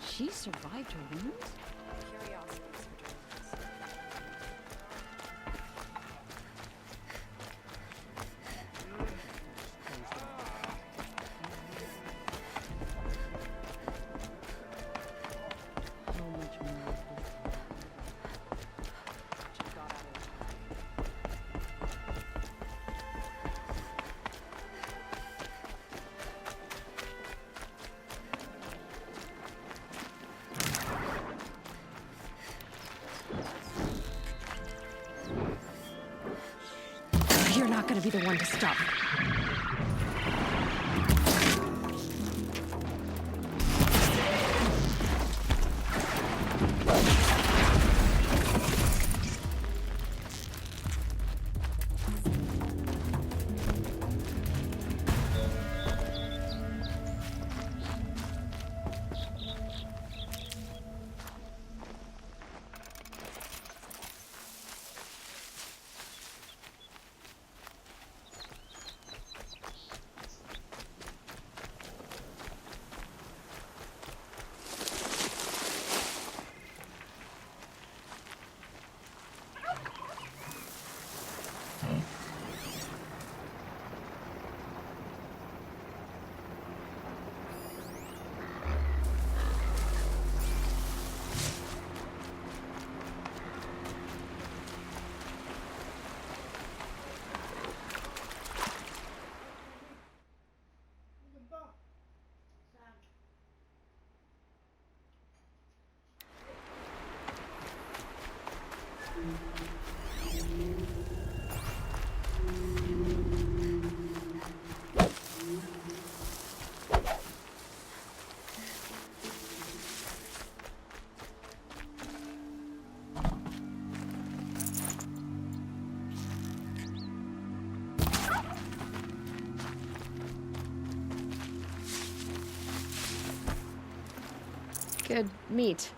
She survived her wounds? Curiosities for journalists. How much more of this? Just got out of You're not gonna be the one to stop me. Good meat.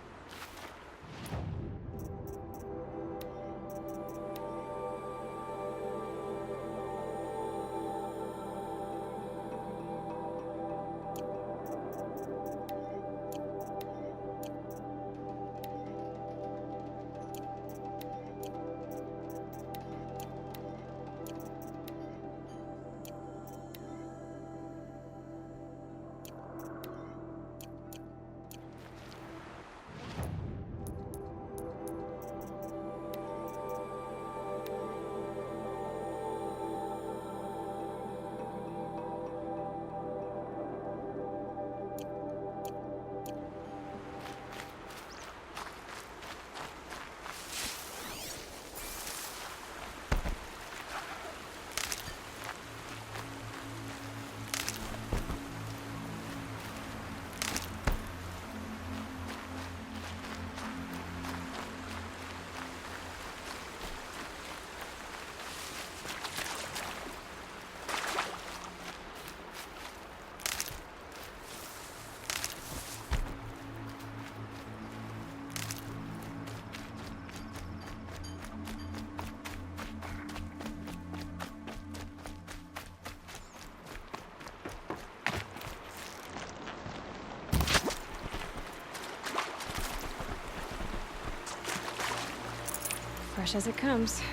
Fresh as it comes.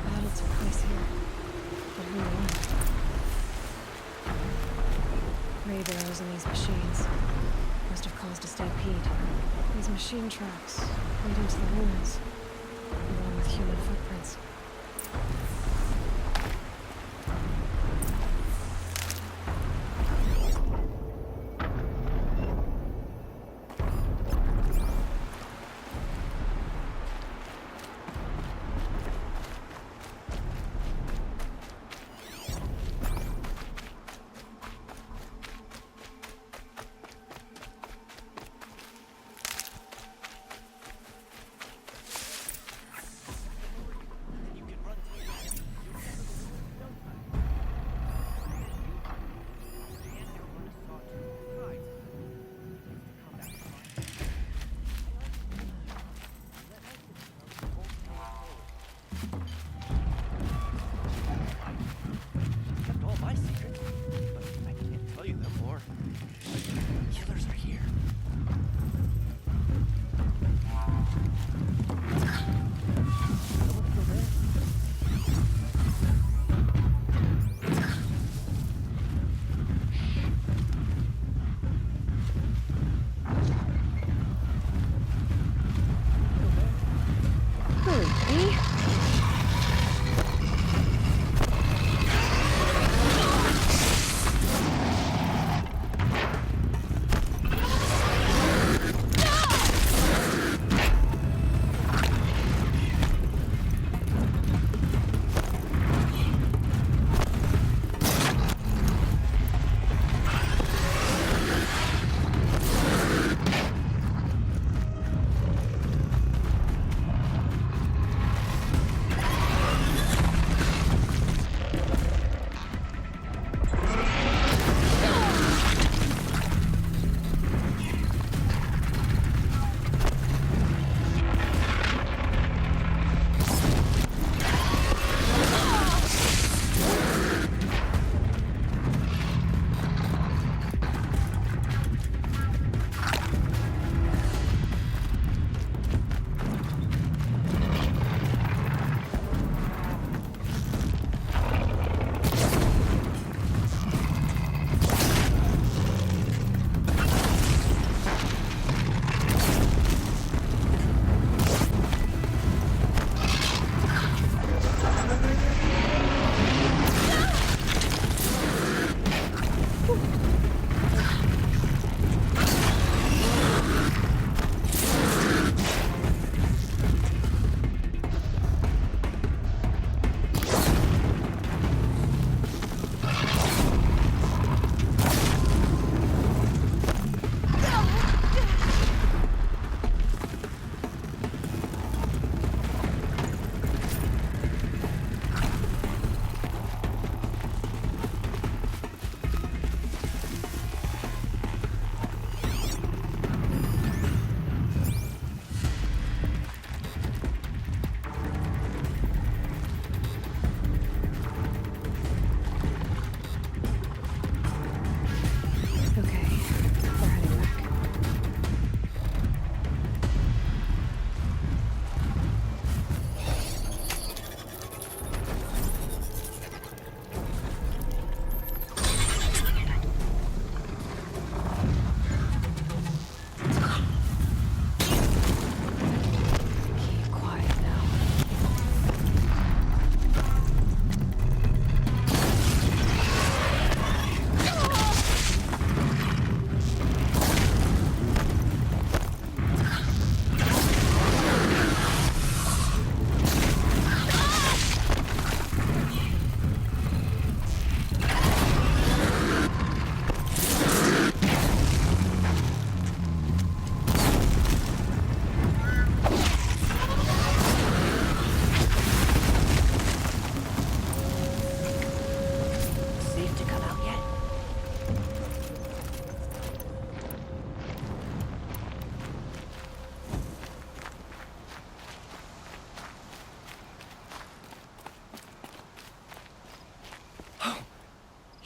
Battle took place here. But who won? Grave arrows in these machines must have caused a stampede. These machine tracks lead into the ruins, along with human footprints.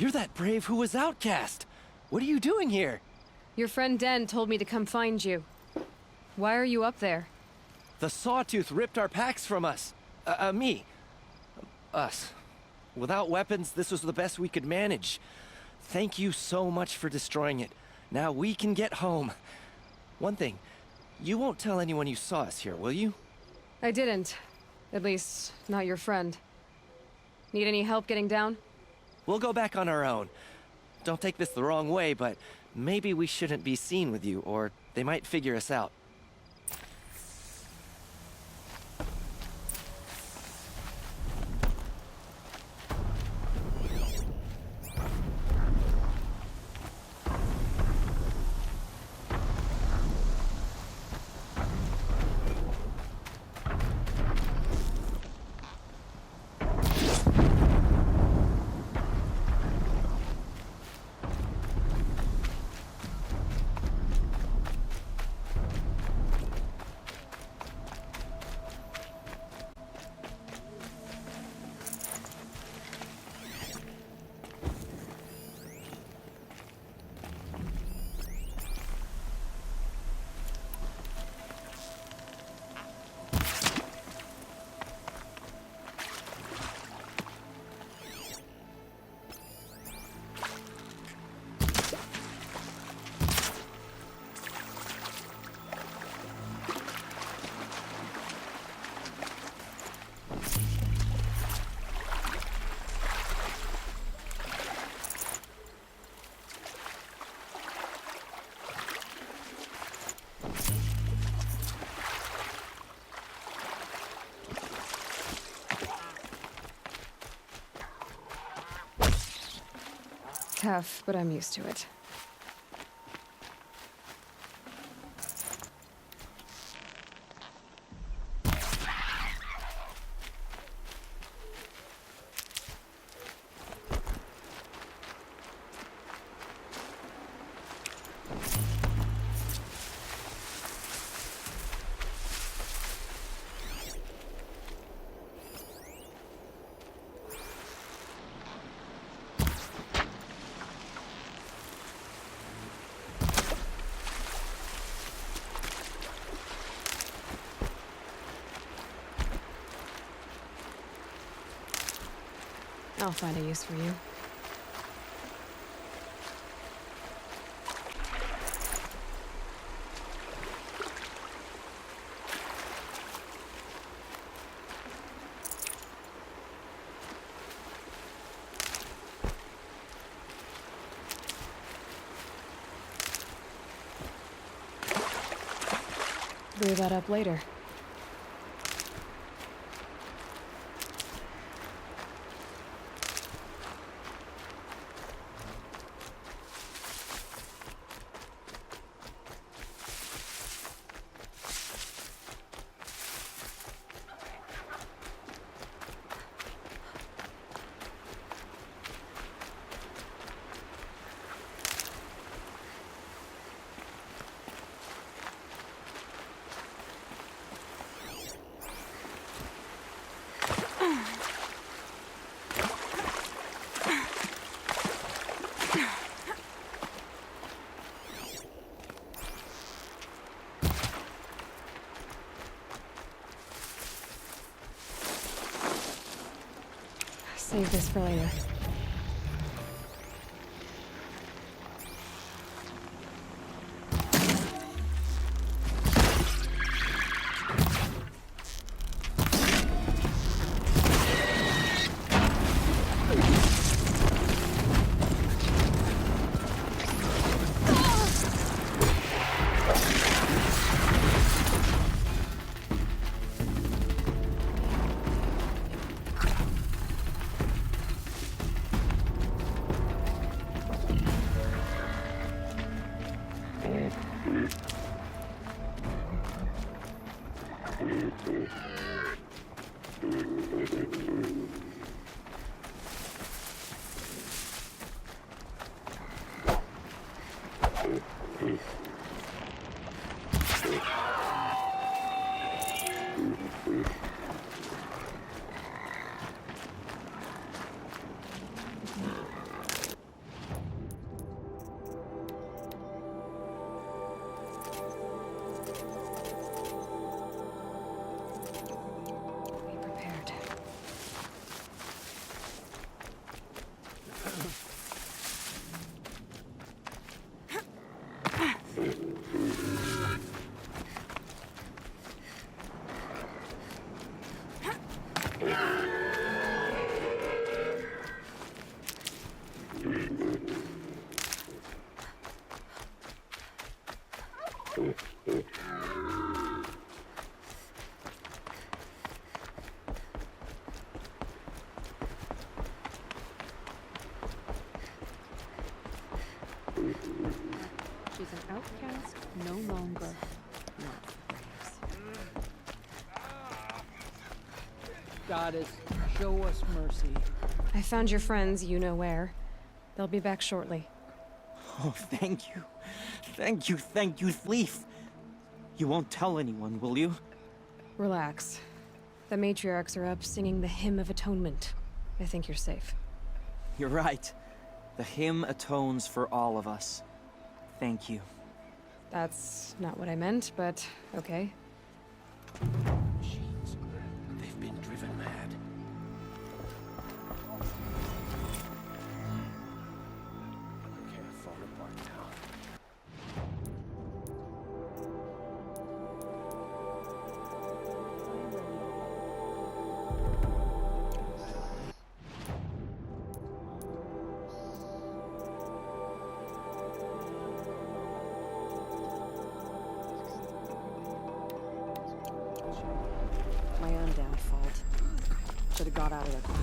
You're that brave who was outcast. What are you doing here? Your friend Den told me to come find you. Why are you up there? The Sawtooth ripped our packs from us. Me. Us. Without weapons, this was the best we could manage. Thank you so much for destroying it. Now we can get home. One thing, you won't tell anyone you saw us here, will you? I didn't. At least, not your friend. Need any help getting down? We'll go back on our own. Don't take this the wrong way, but maybe we shouldn't be seen with you, or they might figure us out. Tough, but I'm used to it. I'll find a use for you. Blew that up later. Save this for later. She's an outcast, no longer. Not slaves. Goddess, show us mercy. I found your friends, you know where. They'll be back shortly. Oh, thank you. Thank you, Leaf. You won't tell anyone, will you? Relax. The matriarchs are up singing the Hymn of Atonement. I think you're safe. You're right. The hymn atones for all of us. Thank you. That's not what I meant, but okay. Machines. They've been driven mad. Okay, I've fallen apart now. My own damn fault. Should have got out of there quick.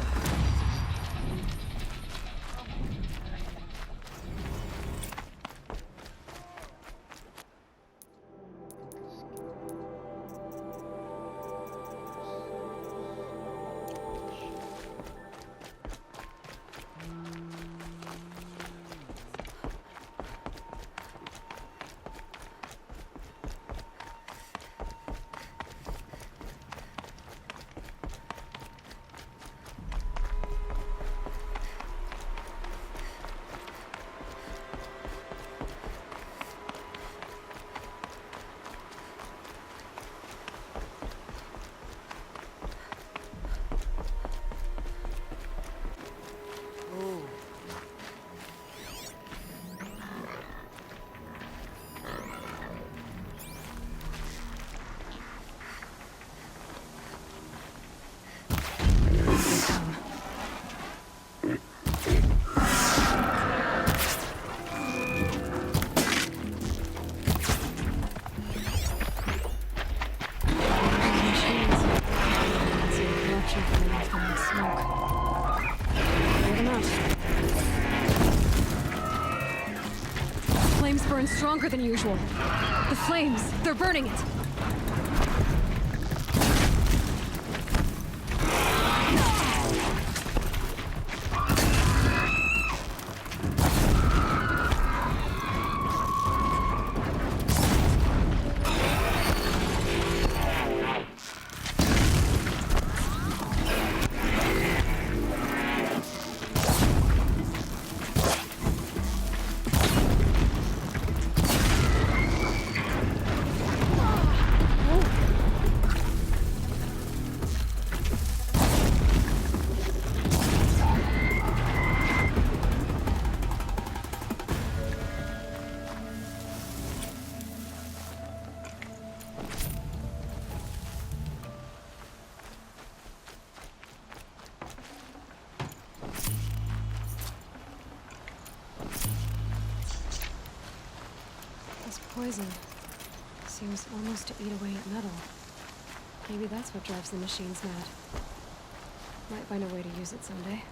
Flames burn stronger than usual. The flames, they're burning it. This poison seems almost to eat away at metal. Maybe that's what drives the machines mad. Might find a way to use it someday.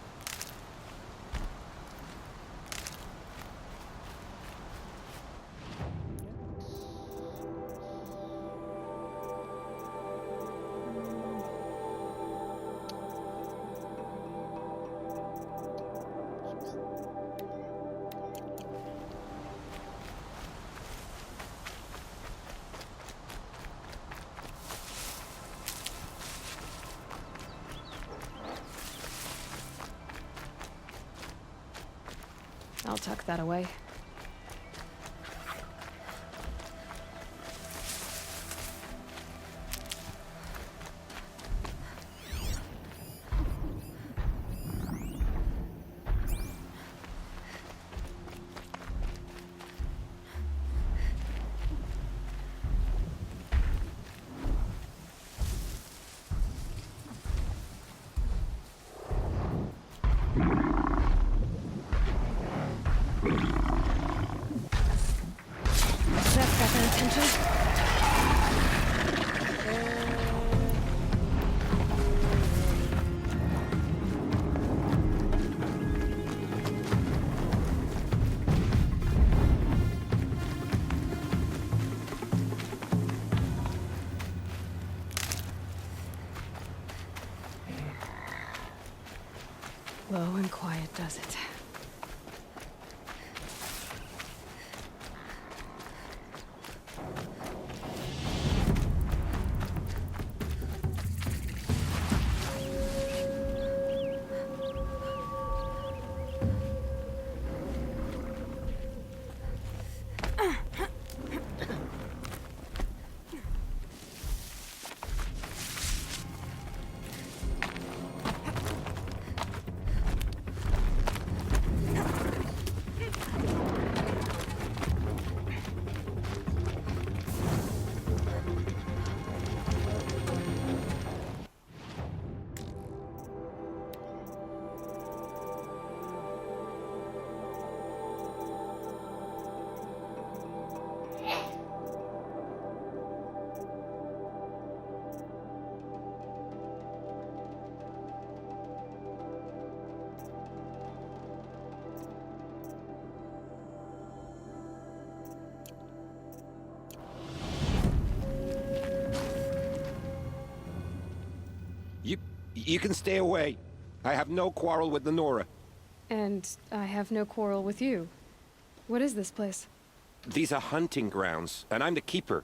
I'll tuck that away. attention? Low and quiet does it. You can stay away. I have no quarrel with the Nora. And I have no quarrel with you. What is this place? These are hunting grounds, and I'm the keeper.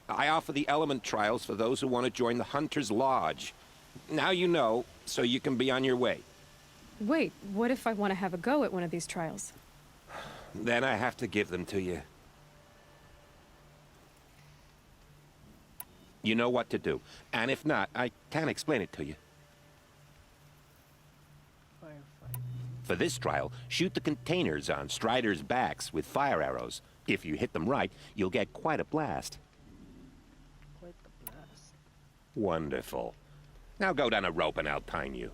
I offer the element trials for those who want to join the Hunter's Lodge. Now you know, so you can be on your way. Wait, what if I want to have a go at one of these trials? Then I have to give them to you. You know what to do. And if not, I can explain it to you. Firefight. For this trial, shoot the containers on Striders' backs with fire arrows. If you hit them right, you'll get quite a blast. Quite the blast. Wonderful. Now go down a rope and I'll time you.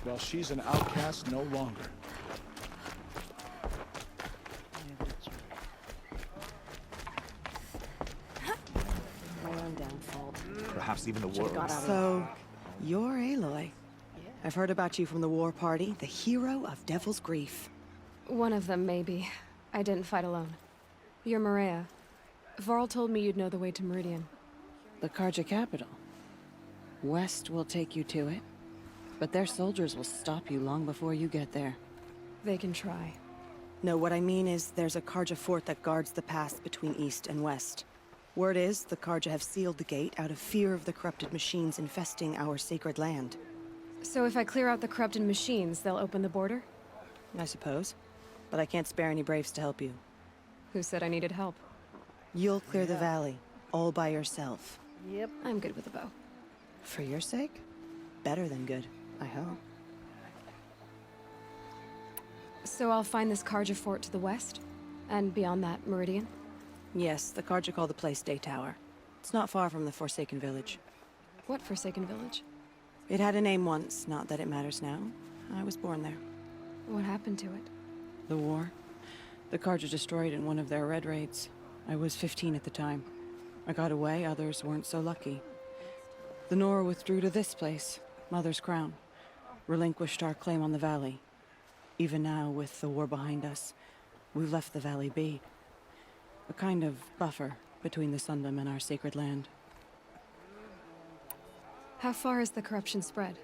Well, she's an outcast no longer. Yeah, that's right. My own downfall. Perhaps even the Should've world. got out of So, you're Aloy. Yeah. I've heard about you from the war party, the hero of Devil's Grief. One of them, maybe. I didn't fight alone. You're Maria. Varl told me you'd know the way to Meridian. The Karja capital. West will take you to it, but their soldiers will stop you long before you get there. They can try. No, what I mean is there's a Karja fort that guards the pass between east and west. Word is, the Karja have sealed the gate out of fear of the corrupted machines infesting our sacred land. So if I clear out the corrupted machines, they'll open the border? I suppose. But I can't spare any braves to help you. Who said I needed help? You'll clear the valley, all by yourself. Yep. I'm good with a bow. For your sake? Better than good, I hope. So I'll find this Karja fort to the west? And beyond that, Meridian? Yes, the Karja call the place Day Tower. It's not far from the Forsaken Village. What Forsaken Village? It had a name once, not that it matters now. I was born there. What happened to it? The war. The Karja destroyed in one of their red raids. I was 15 at the time. I got away, others weren't so lucky. The Nora withdrew to this place, Mother's Crown. Relinquished our claim on the valley. Even now, with the war behind us, we've left the valley be. A kind of buffer between the Sundom and our sacred land. How far has the corruption spread?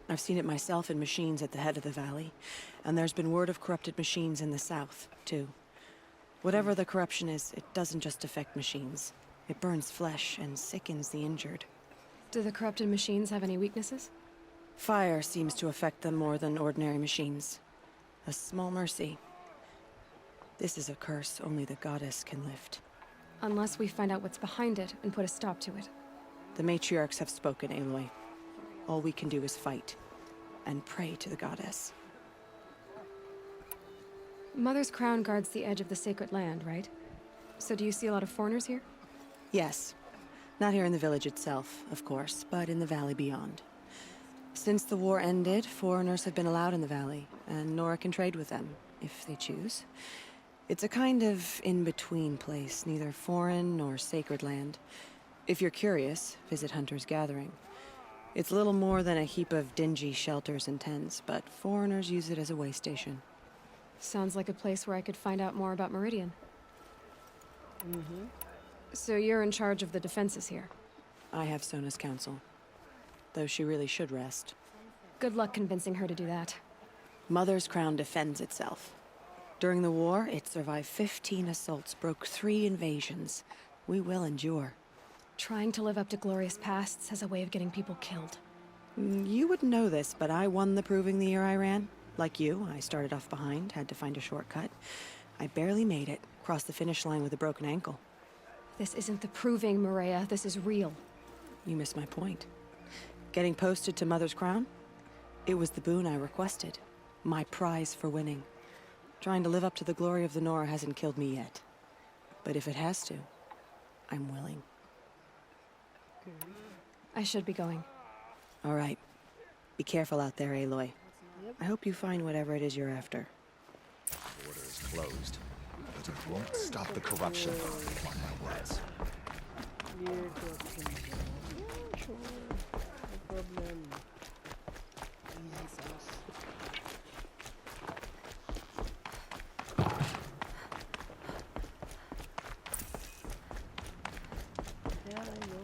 I've seen it myself in machines at the head of the valley, and there's been word of corrupted machines in the south, too. Whatever the corruption is, it doesn't just affect machines. It burns flesh and sickens the injured. Do the corrupted machines have any weaknesses? Fire seems to affect them more than ordinary machines. A small mercy. This is a curse only the goddess can lift. Unless we find out what's behind it and put a stop to it. The matriarchs have spoken, Aloy. All we can do is fight, and pray to the goddess. Mother's Crown guards the edge of the sacred land, right? So do you see a lot of foreigners here? Yes. Not here in the village itself, of course, but in the valley beyond. Since the war ended, foreigners have been allowed in the valley, and Nora can trade with them, if they choose. It's a kind of in-between place, neither foreign nor sacred land. If you're curious, visit Hunter's Gathering. It's little more than a heap of dingy shelters and tents, but foreigners use it as a way station. Sounds like a place where I could find out more about Meridian. Mm-hmm. So you're in charge of the defenses here? I have Sona's counsel. Though she really should rest. Good luck convincing her to do that. Mother's Crown defends itself. During the war, it survived 15 assaults, broke 3 invasions. We will endure. Trying to live up to glorious pasts has a way of getting people killed. You wouldn't know this, but I won the proving the year I ran. Like you, I started off behind, had to find a shortcut. I barely made it, crossed the finish line with a broken ankle. This isn't the proving, Maria. This is real. You missed my point. Getting posted to Mother's Crown? It was the boon I requested. My prize for winning. Trying to live up to the glory of the Nora hasn't killed me yet. But if it has to, I'm willing. I should be going. All right. Be careful out there, Aloy. I hope you find whatever it is you're after. The border is closed, but it won't stop the corruption. Mark my words. Clear corruption. Sure. No problem. Easy sauce. Yeah, I know.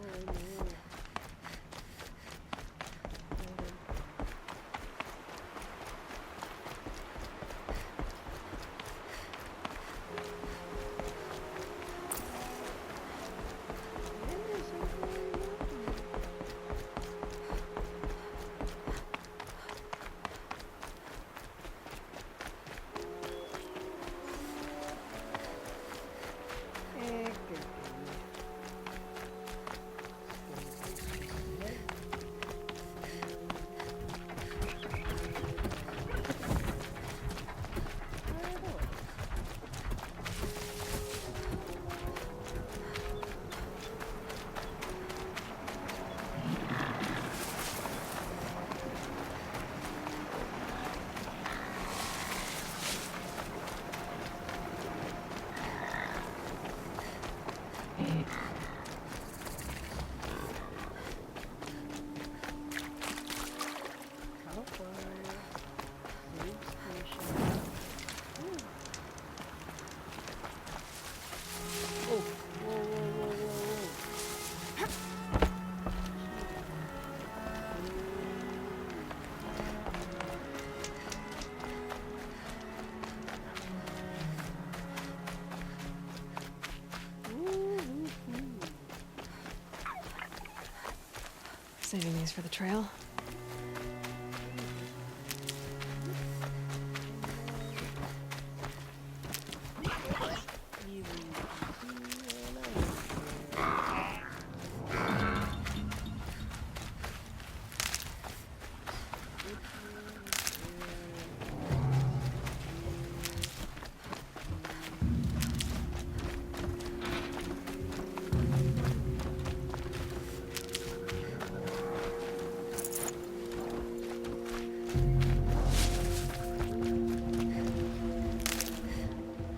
Saving these for the trail.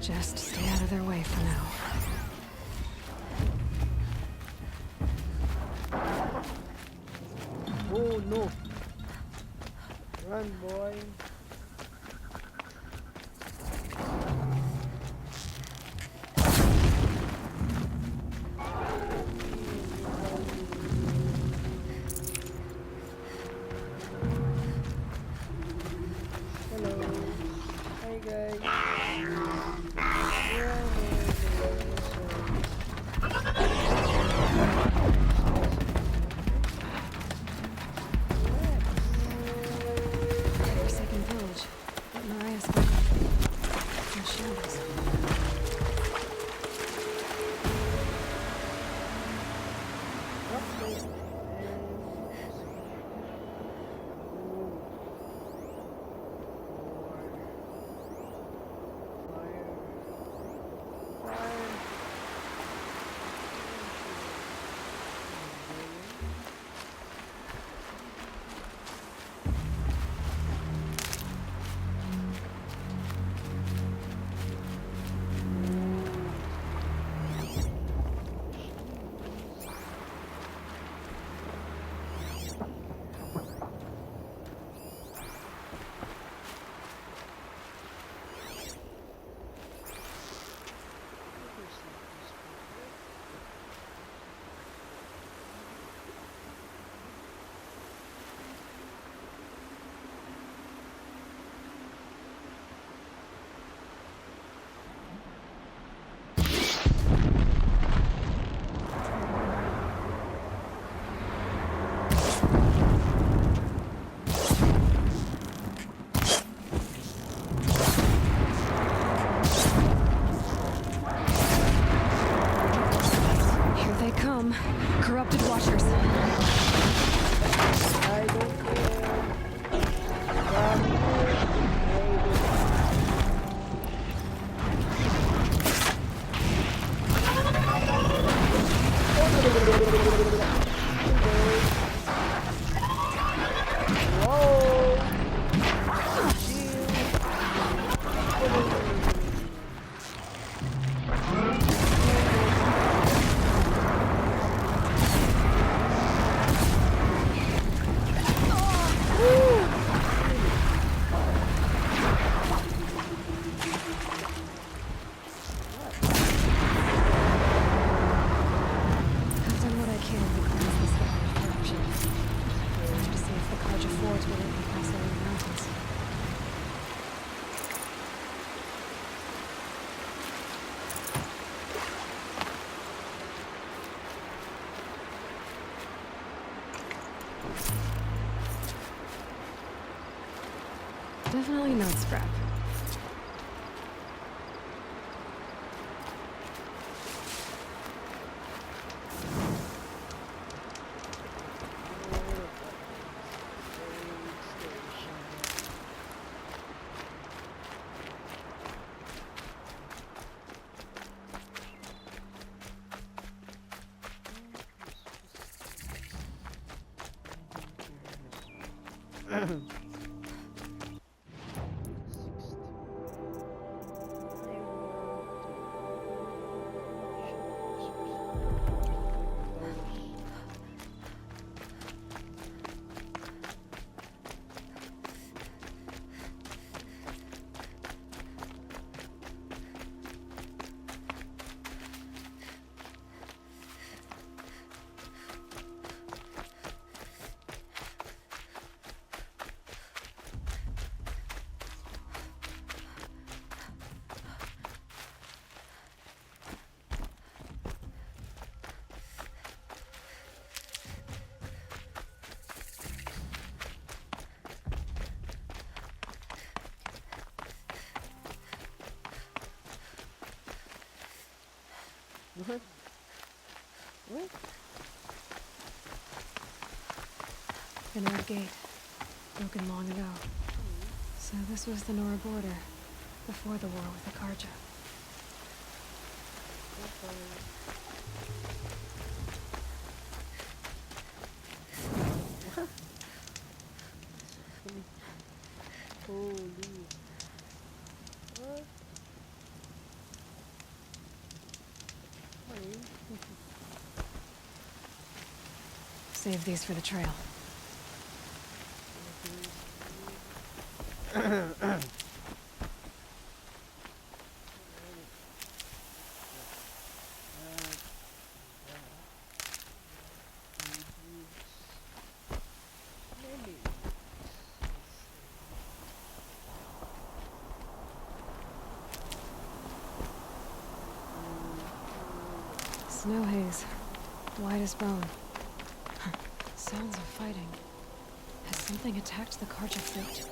Just stay out of their way for now. Oh no! Run, boy! Hello. Hi guys. Forsaken village. But Mariah's gone. In shambles. Here they come. Corrupted watchers. I don't care. Run, Whoa! I've done what I can to cleanse this valley of corruption. To see if the Karja Forge will let me pass over the mountains. Definitely not scrap. The Nord Gate, broken long ago. So this was the Nora border, before the war with the Karja. Holy. What? Save these for the trail. Snow haze, white as bone. Sounds of fighting. Has something attacked the Karja fleet?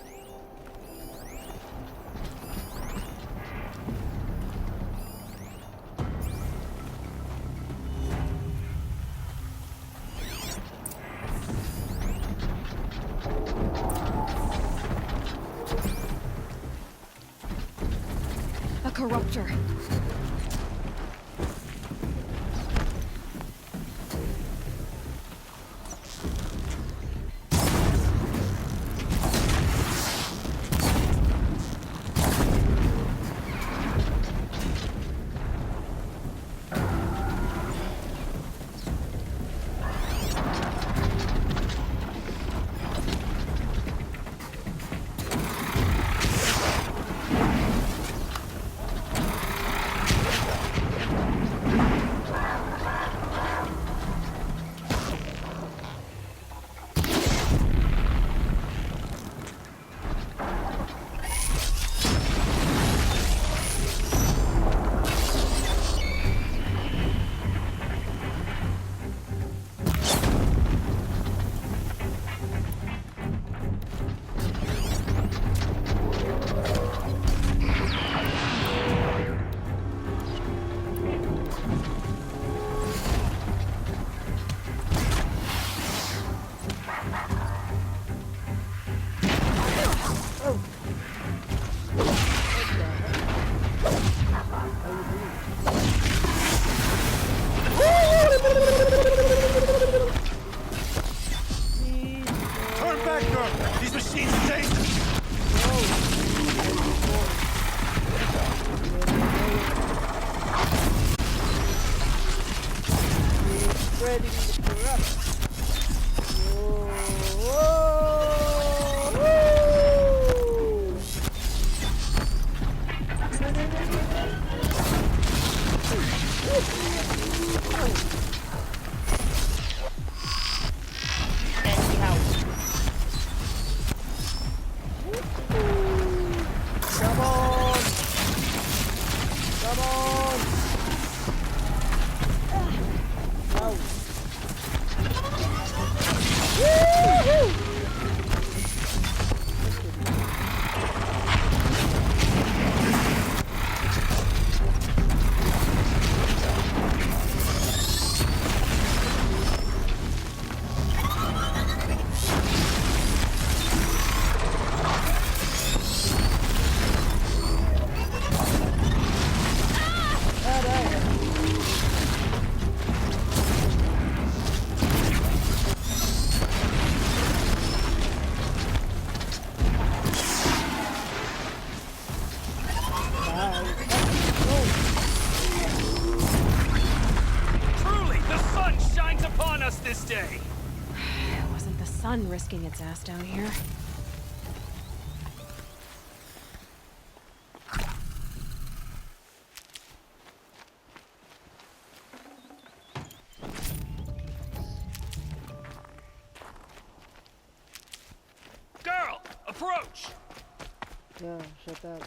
A corruptor. Turn back, Noob! These machines are dangerous! Spreading the corrupt. Come on! Come on! Ow. Woo-hoo! Truly, the sun shines upon us this day! It wasn't the sun risking its ass down here. Girl, approach! Yeah, shut up.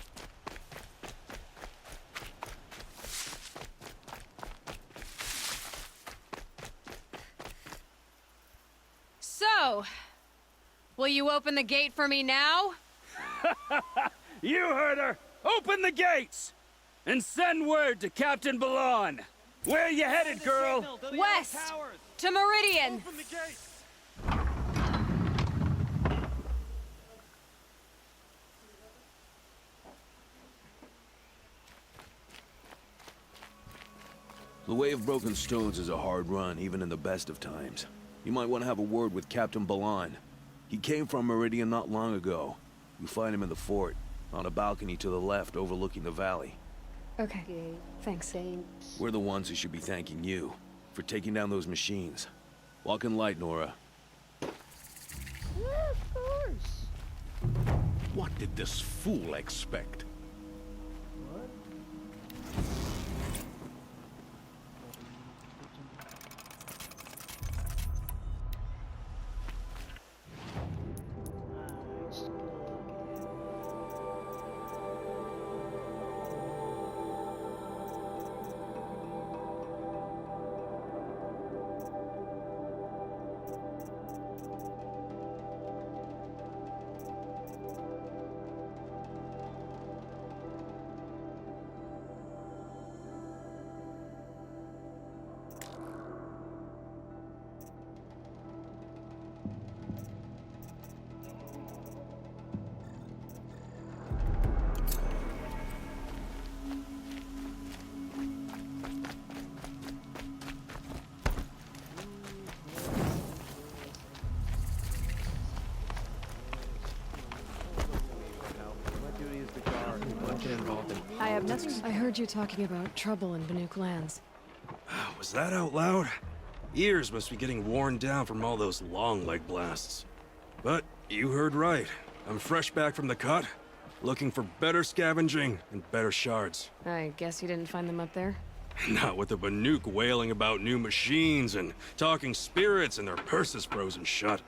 So, will you open the gate for me now? You heard her! Open the gates! And send word to Captain Balan! Where you headed, girl? West! To Meridian! The Way of Broken Stones is a hard run, even in the best of times. You might want to have a word with Captain Balan. He came from Meridian not long ago. You'll find him in the fort, on a balcony to the left overlooking the valley. Okay, thanks. We're the ones who should be thanking you for taking down those machines. Walk in light, Nora. Yeah, of course. What did this fool expect? I have nothing. I heard you talking about trouble in Banuk lands. Was that out loud? Ears must be getting worn down from all those long leg blasts. But you heard right. I'm fresh back from the cut, looking for better scavenging and better shards. I guess you didn't find them up there? Not with the Banuk wailing about new machines and talking spirits and their purses frozen shut.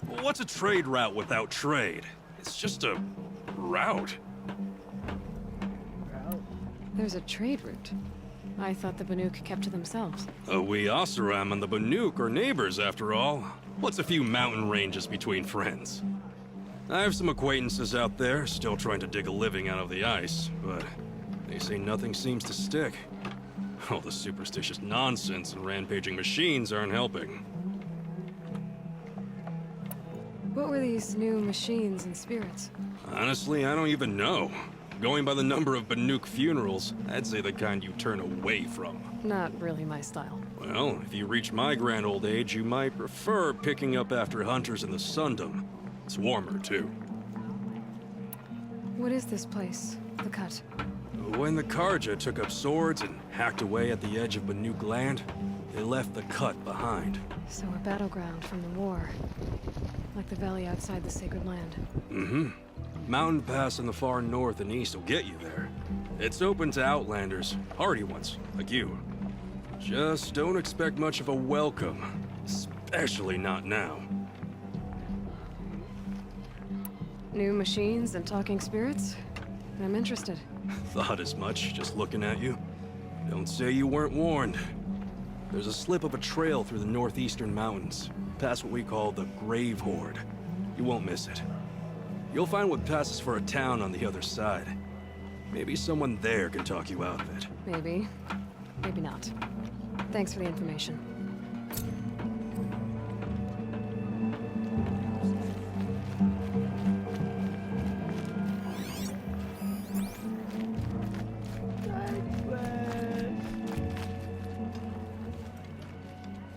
What's a trade route without trade? It's just a route. There's a trade route. I thought the Banuk kept to themselves. We Oseram and the Banuk are neighbors, after all. What's a few mountain ranges between friends? I have some acquaintances out there, still trying to dig a living out of the ice, but they say nothing seems to stick. All the superstitious nonsense and rampaging machines aren't helping. What were these new machines and spirits? Honestly, I don't even know. Going by the number of Banuk funerals, I'd say the kind you turn away from. Not really my style. Well, if you reach my grand old age, you might prefer picking up after hunters in the Sundom. It's warmer, too. What is this place? The Cut? When the Karja took up swords and hacked away at the edge of Banuk land, they left the Cut behind. So a battleground from the war. Like the valley outside the Sacred Land. Mm-hmm. Mountain Pass in the far north and east will get you there. It's open to outlanders, hardy ones, like you. Just don't expect much of a welcome, especially not now. New machines and talking spirits? I'm interested. Thought as much, just looking at you. Don't say you weren't warned. There's a slip of a trail through the northeastern mountains, past what we call the Grave Horde. You won't miss it. You'll find what passes for a town on the other side. Maybe someone there can talk you out of it. Maybe. Maybe not. Thanks for the information.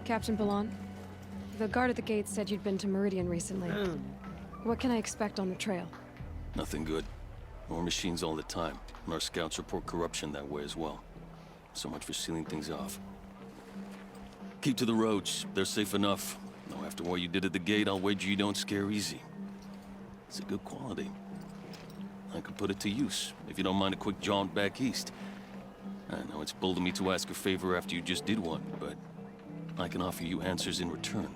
Captain Balan, the guard at the gate said you'd been to Meridian recently. What can I expect on the trail? Nothing good. More machines all the time, and our scouts report corruption that way as well. So much for sealing things off. Keep to the roads. They're safe enough. Though after what you did at the gate, I'll wager you don't scare easy. It's a good quality. I could put it to use, if you don't mind a quick jaunt back east. I know it's bold of me to ask a favor after you just did one, but I can offer you answers in return.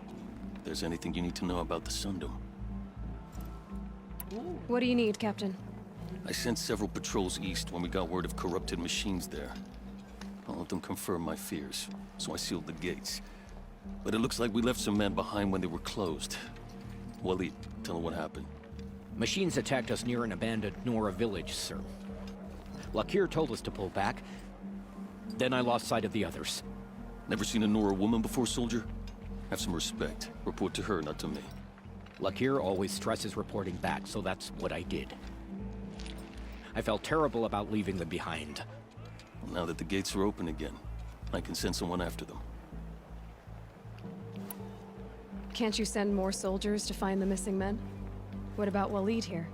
If there's anything you need to know about the Sundom. What do you need, Captain? I sent several patrols east when we got word of corrupted machines there. All of them confirmed my fears, so I sealed the gates. But it looks like we left some men behind when they were closed. Waleed, tell them what happened. Machines attacked us near an abandoned Nora village, sir. Lakir told us to pull back, Then I lost sight of the others. Never seen a Nora woman before, soldier? Have some respect. Report to her, not to me. Lakir always stresses reporting back, so that's what I did. I felt terrible about leaving them behind. Now that the gates are open again, I can send someone after them. Can't you send more soldiers to find the missing men? What about Waleed here?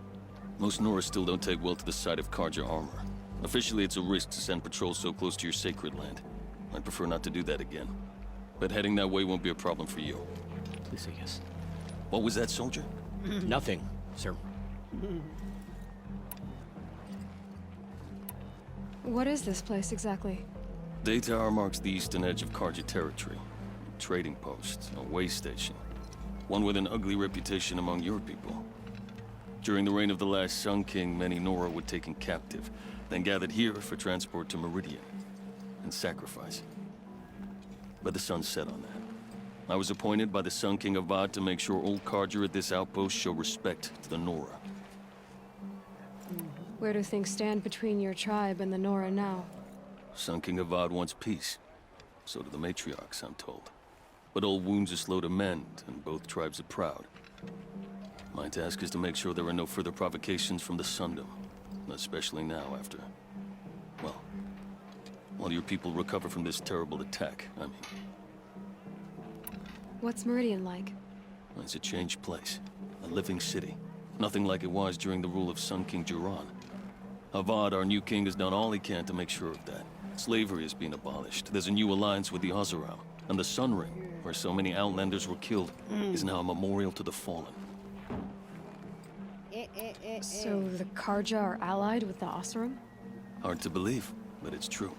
Most Nora still don't take well to the sight of Karja armor. Officially, it's a risk to send patrols so close to your sacred land. I'd prefer not to do that again. But heading that way won't be a problem for you. Please say yes. What was that, soldier? Nothing, sir. What is this place exactly? Day Tower marks the eastern edge of Karja territory. A trading post, a way station. One with an ugly reputation among your people. During the reign of the last Sun King, many Nora were taken captive, then gathered here for transport to Meridian, and sacrifice. But the sun set on that. I was appointed by the Sun King Avad to make sure old Karja at this outpost show respect to the Nora. Where do things stand between your tribe and the Nora now? Sun King Avad wants peace. So do the matriarchs, I'm told. But old wounds are slow to mend, and both tribes are proud. My task is to make sure there are no further provocations from the Sundom. Especially now after... well... while your people recover from this terrible attack, I mean. What's Meridian like? It's a changed place. A living city. Nothing like it was during the rule of Sun King Jiran. Avad, our new king, has done all he can to make sure of that. Slavery has been abolished. There's a new alliance with the Oseram. And the Sun Ring, where so many Outlanders were killed, is now a memorial to the fallen. So the Karja are allied with the Oseram? Hard to believe, but it's true.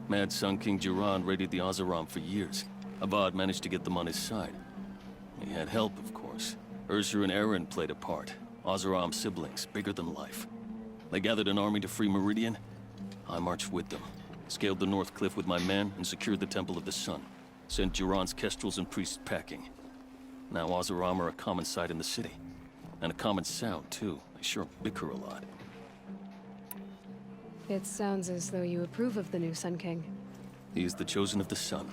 Mad Sun King Jiran raided the Oseram for years. Avad managed to get them on his side. He had help, of course. Ursur and Eren played a part. Oseram siblings, bigger than life. They gathered an army to free Meridian. I marched with them. Scaled the North Cliff with my men and secured the Temple of the Sun. Sent Jiran's kestrels and priests packing. Now Oseram are a common sight in the city. And a common sound, too. They sure bicker a lot. It sounds as though you approve of the new Sun King. He is the chosen of the Sun,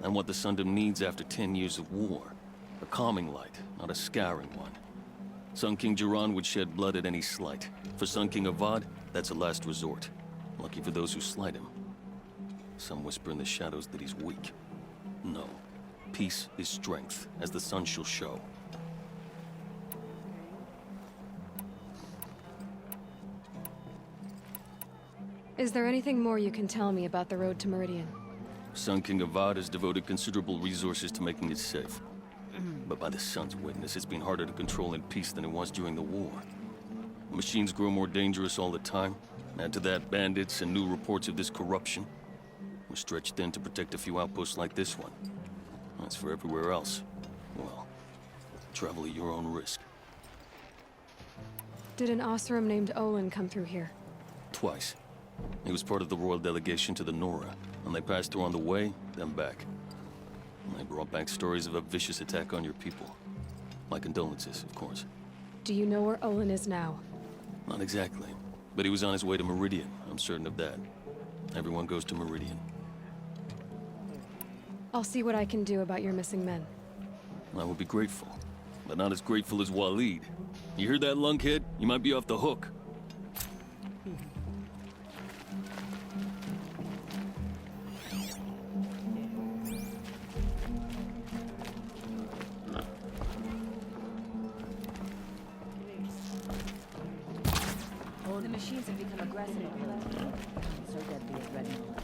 and what the Sundom needs after 10 years of war. A calming light, not a scouring one. Sun King Jiran would shed blood at any slight. For Sun King Avad, that's a last resort. Lucky for those who slight him. Some whisper in the shadows that he's weak. No. Peace is strength, as the sun shall show. Is there anything more you can tell me about the road to Meridian? Sun King Avad has devoted considerable resources to making it safe. But by the sun's witness, it's been harder to control in peace than it was during the war. The machines grow more dangerous all the time. Add to that bandits and new reports of this corruption. We're stretched thin to protect a few outposts like this one. As for everywhere else, well, travel at your own risk. Did an Oseram named Olin come through here? Twice. He was part of the royal delegation to the Nora, and they passed through on the way, then back. And they brought back stories of a vicious attack on your people. My condolences, of course. Do you know where Olin is now? Not exactly, but he was on his way to Meridian, I'm certain of that. Everyone goes to Meridian. I'll see what I can do about your missing men. I will be grateful, but not as grateful as Waleed. You hear that, lunkhead? You might be off the hook. The machines have become aggressive. So deadly at Red Bull.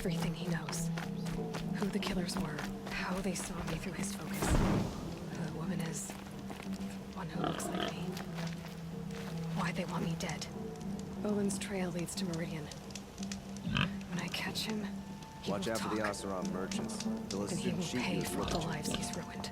Everything he knows. Who the killers were, how they saw me through his focus, who the woman is, one who looks like me, why they want me dead. Bowen's trail leads to Meridian. When I catch him, he Watch will out for the talk, Oseram merchants. They'll and he will shoot pay you for all the as lives he's ruined.